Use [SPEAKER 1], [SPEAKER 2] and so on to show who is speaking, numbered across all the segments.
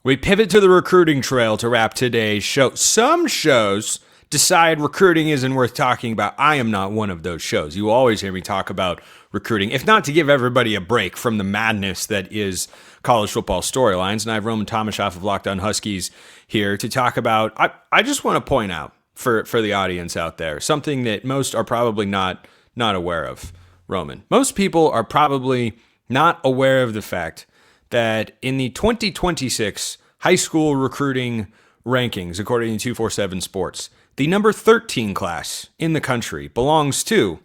[SPEAKER 1] We pivot to the recruiting trail to wrap today's show. Some shows decide recruiting isn't worth talking about. I am not one of those shows. You always hear me talk about recruiting, if not to give everybody a break from the madness that is college football storylines. And I have Roman Tomashoff of Locked On Huskies here to talk about. I just want to point out for the audience out there something that most are probably not aware of, Roman. Most people are probably not aware of the fact that in the 2026 high school recruiting rankings, according to 247 Sports, the number 13 class in the country belongs to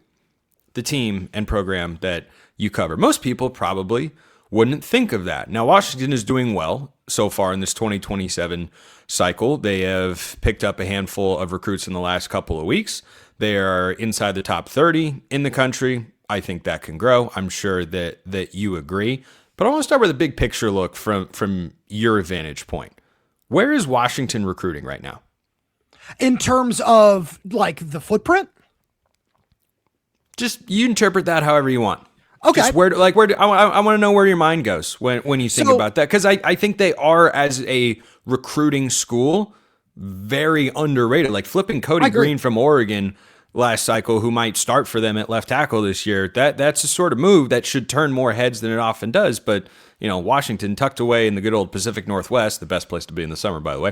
[SPEAKER 1] the team and program that you cover. Most people probably wouldn't think of that. Now, Washington is doing well so far in this 2027 cycle. They have picked up a handful of recruits in the last couple of weeks. They are inside the top 30 in the country. I think that can grow. I'm sure that you agree. But I want to start with a big picture look from your vantage point. Where is Washington recruiting right now?
[SPEAKER 2] In terms of like the footprint?
[SPEAKER 1] Just you interpret that however you want.
[SPEAKER 2] Okay.
[SPEAKER 1] Just I want to know where your mind goes when you think about that. Because I think they are, as a recruiting school, very underrated. Like flipping Cody Green from Oregon last cycle, who might start for them at left tackle this year, that's a sort of move that should turn more heads than it often does. But, you know, Washington, tucked away in the good old Pacific Northwest, the best place to be in the summer, by the way,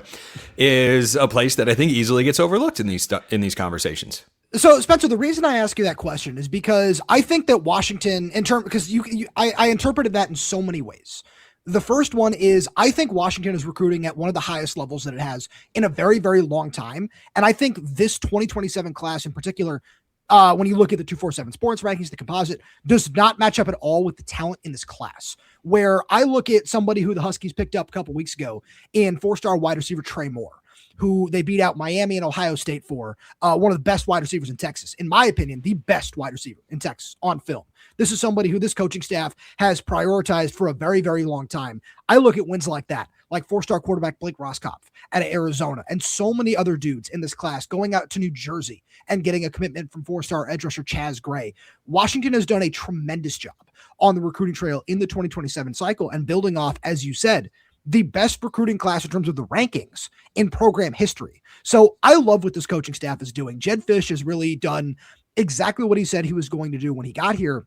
[SPEAKER 1] is a place that I think easily gets overlooked in these conversations.
[SPEAKER 2] So, Spencer, the reason I ask you that question is because I think that Washington, because I interpreted that in so many ways. The first one is I think Washington is recruiting at one of the highest levels that it has in a very, very long time. And I think this 2027 class in particular, when you look at the 247 Sports rankings, the composite, does not match up at all with the talent in this class. Where I look at somebody who the Huskies picked up a couple weeks ago in 4-star wide receiver Trey Moore, who they beat out Miami and Ohio State for, one of the best wide receivers in Texas. In my opinion, the best wide receiver in Texas on film. This is somebody who this coaching staff has prioritized for a very, very long time. I look at wins like that, like 4-star quarterback Blake Roscoff out of Arizona, and so many other dudes in this class going out to New Jersey and getting a commitment from 4-star edge rusher Chaz Gray. Washington has done a tremendous job on the recruiting trail in the 2027 cycle and building off, as you said, the best recruiting class in terms of the rankings in program history. So I love what this coaching staff is doing. Jedd Fisch has really done exactly what he said he was going to do when he got here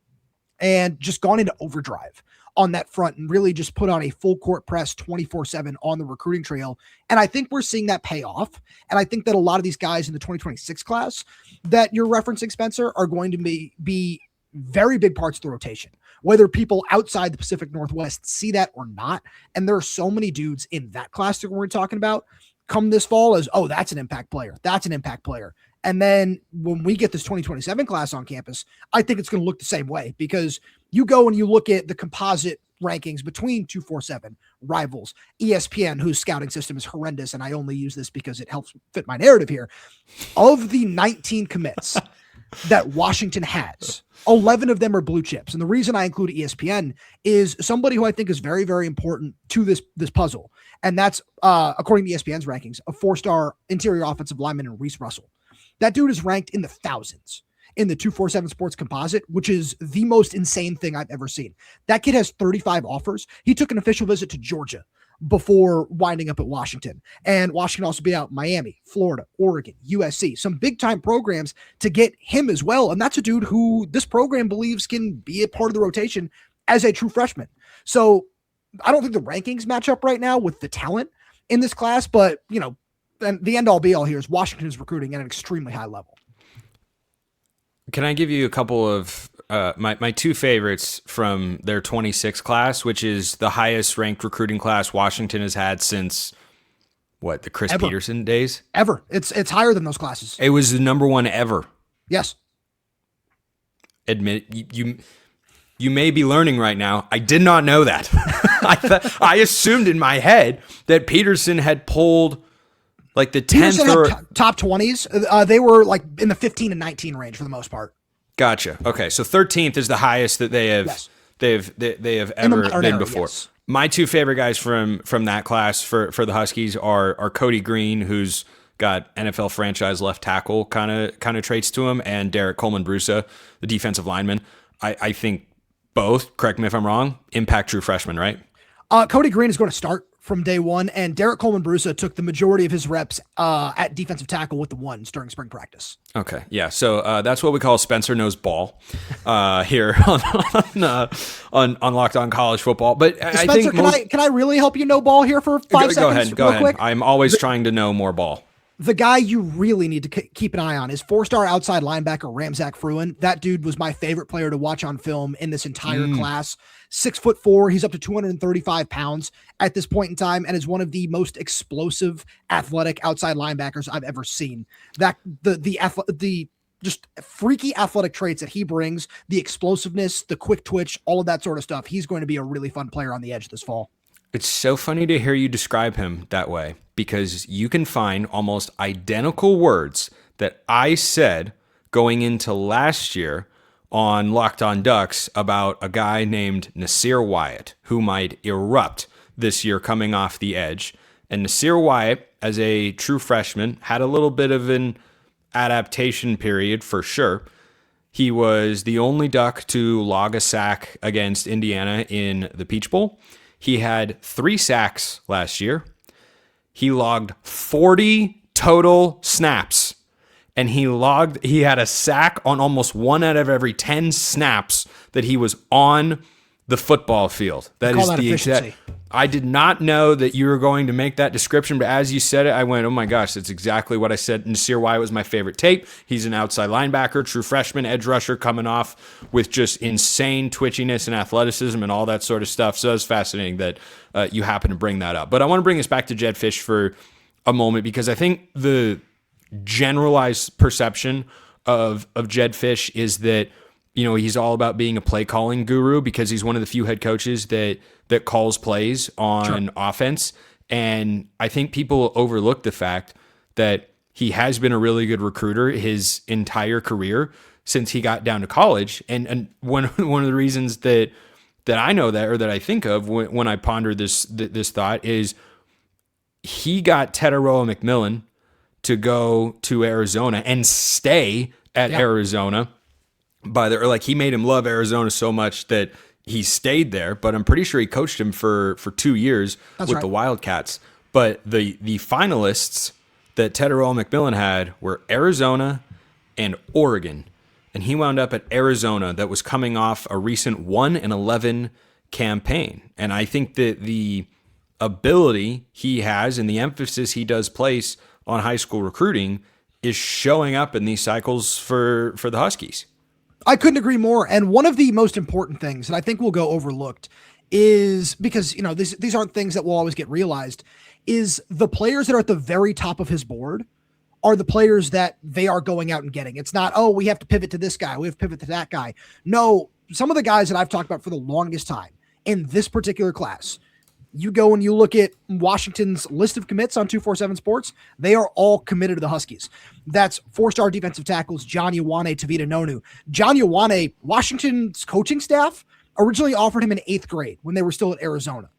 [SPEAKER 2] and just gone into overdrive on that front and really just put on a full court press 24/7 on the recruiting trail. And I think we're seeing that pay off. And I think that a lot of these guys in the 2026 class that you're referencing, Spencer, are going to be very big parts of the rotation, whether people outside the Pacific Northwest see that or not. And there are so many dudes in that class that we're talking about come this fall as, oh, that's an impact player. That's an impact player. And then when we get this 2027 class on campus, I think it's going to look the same way, because you go and you look at the composite rankings between 247 rivals, ESPN, whose scouting system is horrendous. And I only use this because it helps fit my narrative here. Of the 19 commits that Washington has, 11 of them are blue chips. And the reason I include ESPN is somebody who I think is very, very important to this puzzle. And that's, according to ESPN's rankings, a 4-star interior offensive lineman in Reese Russell. That dude is ranked in the thousands in the 247 Sports composite, which is the most insane thing I've ever seen. That kid has 35 offers. He took an official visit to Georgia before winding up at Washington. And Washington also beat out Miami, Florida, Oregon, USC, some big time programs to get him as well. And that's a dude who this program believes can be a part of the rotation as a true freshman. So I don't think the rankings match up right now with the talent in this class, but you know, and the end all be all here is Washington is recruiting at an extremely high level.
[SPEAKER 1] Can I give you a couple of my two favorites from their 26 class, which is the highest ranked recruiting class Washington has had since the Chris Peterson days?
[SPEAKER 2] Ever. It's higher than those classes.
[SPEAKER 1] It was the number one ever.
[SPEAKER 2] Yes.
[SPEAKER 1] Admit you may be learning right now. I did not know that. I assumed in my head that Peterson had pulled like the 10th or
[SPEAKER 2] top 20s. They were like in the 15 and 19 range for the most part.
[SPEAKER 1] Gotcha. Okay, so 13th is the highest that they have.
[SPEAKER 2] Yes.
[SPEAKER 1] They have ever been before.
[SPEAKER 2] Yes.
[SPEAKER 1] My two favorite guys from that class for the Huskies are Cody Green, who's got NFL franchise left tackle kind of traits to him, and Derek Coleman-Brusa, the defensive lineman. I think both, correct me if I'm wrong, impact true freshmen, right?
[SPEAKER 2] Cody Green is going to start from day one, and Derek Coleman-Brusa took the majority of his reps at defensive tackle with the ones during spring practice.
[SPEAKER 1] Okay, yeah. So that's what we call Spencer knows ball here on Locked On College Football. But
[SPEAKER 2] Spencer,
[SPEAKER 1] I think
[SPEAKER 2] can I really help you know ball here for 5 seconds?
[SPEAKER 1] Go ahead.
[SPEAKER 2] Quick?
[SPEAKER 1] I'm always trying to know more ball.
[SPEAKER 2] The guy you really need to keep an eye on is 4-star outside linebacker Ramzak Fruin. That dude was my favorite player to watch on film in this entire class. 6'4", he's up to 235 pounds at this point in time, and is one of the most explosive, athletic outside linebackers I've ever seen. That the just freaky athletic traits that he brings, the explosiveness, the quick twitch, all of that sort of stuff. He's going to be a really fun player on the edge this fall.
[SPEAKER 1] It's so funny to hear you describe him that way, because you can find almost identical words that I said going into last year on Locked On Ducks about a guy named Nasir Wyatt, who might erupt this year coming off the edge. And Nasir Wyatt, as a true freshman, had a little bit of an adaptation period for sure. He was the only Duck to log a sack against Indiana in the Peach Bowl. He had 3 sacks last year. He logged 40 total snaps, and he had a sack on almost 1 out of every 10 snaps that he was on the football field. That is the exact. I did not know that you were going to make that description, but as you said it, I went, oh my gosh, that's exactly what I said. Nasir Wyatt was my favorite tape. He's an outside linebacker, true freshman, edge rusher, coming off with just insane twitchiness and athleticism and all that sort of stuff. So it's fascinating that you happen to bring that up. But I want to bring us back to Jedd Fisch for a moment, because I think the generalized perception of Jedd Fisch is that, you know, he's all about being a play calling guru, because he's one of the few head coaches that calls plays on offense. And I think people overlook the fact that he has been a really good recruiter his entire career since he got down to college. And one of the reasons that I know that, or that I think of when I ponder this thought, is he got Teteroa McMillan to go to Arizona and stay at Arizona. He made him love Arizona so much that he stayed there, but I'm pretty sure he coached him for 2 years with the Wildcats. But the finalists that Teteroa McMillan had were Arizona and Oregon. And he wound up at Arizona, that was coming off a recent 1-11 campaign. And I think that the ability he has and the emphasis he does place on high school recruiting is showing up in these cycles for the Huskies.
[SPEAKER 2] I couldn't agree more. And one of the most important things that I think will go overlooked is, because, you know, these aren't things that will always get realized, is the players that are at the very top of his board are the players that they are going out and getting. It's not, oh, we have to pivot to this guy, we have to pivot to that guy. No, some of the guys that I've talked about for the longest time in this particular class, you go and you look at Washington's list of commits on 247 Sports, they are all committed to the Huskies. That's 4-star defensive tackles John Ioane, Tavita Nonu. John Ioane, Washington's coaching staff originally offered him in 8th grade when they were still at Arizona.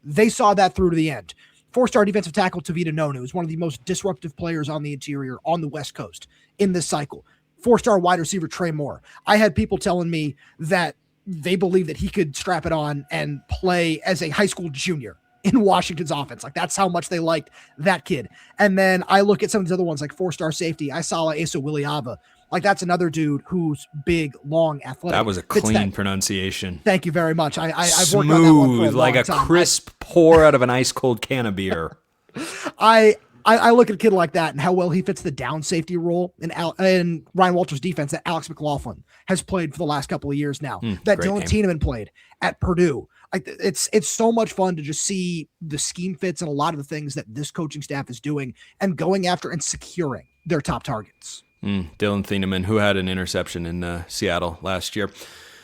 [SPEAKER 2] They saw that through to the end. 4-star defensive tackle Tavita Nonu is one of the most disruptive players on the interior on the West Coast in this cycle. 4-star wide receiver Trey Moore. I had people telling me that they believe that he could strap it on and play as a high school junior in Washington's offense. Like, that's how much they liked that kid. And then I look at some of these other ones, like 4-star safety Isala Asa Williava. Like, that's another dude who's big, long, athletic.
[SPEAKER 1] That was a clean pronunciation.
[SPEAKER 2] Thank you very much. I've
[SPEAKER 1] Smooth,
[SPEAKER 2] worked on that one for a
[SPEAKER 1] like
[SPEAKER 2] long
[SPEAKER 1] a
[SPEAKER 2] time.
[SPEAKER 1] crisp pour out of an ice cold can of beer.
[SPEAKER 2] I look at a kid like that and how well he fits the down safety role in Ryan Walters' defense that Alex McLaughlin has played for the last couple of years now. That Dylan Tiedemann played at Purdue. Like, it's so much fun to just see the scheme fits and a lot of the things that this coaching staff is doing and going after and securing their top targets.
[SPEAKER 1] Dylan Tiedemann, who had an interception in Seattle last year.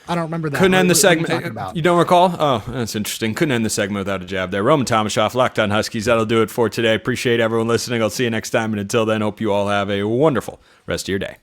[SPEAKER 2] I don't remember that.
[SPEAKER 1] Couldn't end the segment. You don't recall? Oh, that's interesting. Couldn't end the segment without a jab there. Roman Tomashoff, Locked On Huskies. That'll do it for today. Appreciate everyone listening. I'll see you next time. And until then, hope you all have a wonderful rest of your day.